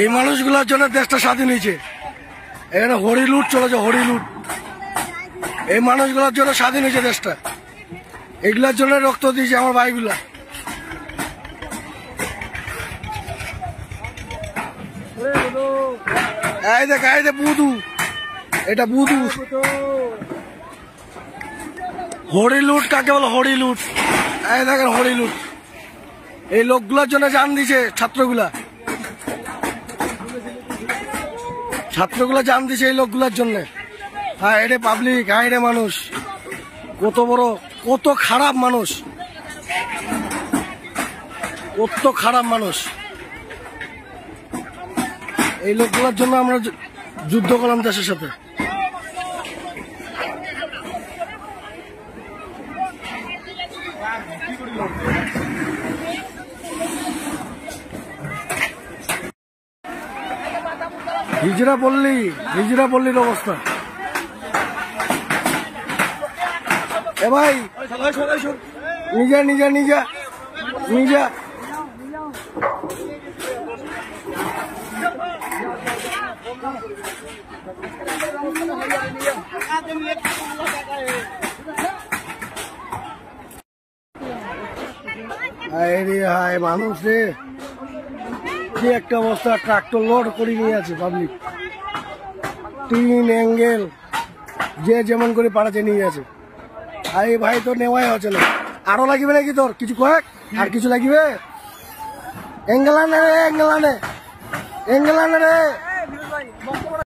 এই মানুষগুলোর জন্য দেশটা স্বাধীন হয়েছে। এখানে হরি লুট চলেছে, হরি লুট। এই মানুষগুলোর জন্য স্বাধীন হয়েছে দেশটা। এগুলার জন্য রক্ত দিয়েছে আমার ভাইগুলা। এই দেখ বুধু, এটা বুধু। হরি লুট কাকে বলো? হরি লুট। এই দেখেন হরি লুট। এই লোকগুলোর জন্য জান দিছে ছাত্রগুলা জান দিছে এই লোকগুলোর জন্য। হ্যাঁ, এটা পাবলিক, হ্যাঁ এটা মানুষ। কত বড়, কত খারাপ মানুষ, কত খারাপ মানুষ। এই লোকগুলোর জন্য আমরা যুদ্ধ করলাম দেশের সাথে। হিজরা পল্লীর অবস্থা। এ ভাই নিজা হায় মানুষ রে, কি একটা অবস্থা। ট্রাক্টর লোড করে নিয়ে আছে পাবলিক, টিন অ্যাঙ্গেল যে যেমন করে পাড়াতে নিয়ে আছে। আরে ভাই তোর নেওয়াই হচ্ছে না। আরো লাগিবে নাকি তোর কিছু? কয়েক আর কিছু লাগিবে? অ্যাঙ্গেল আনে রে।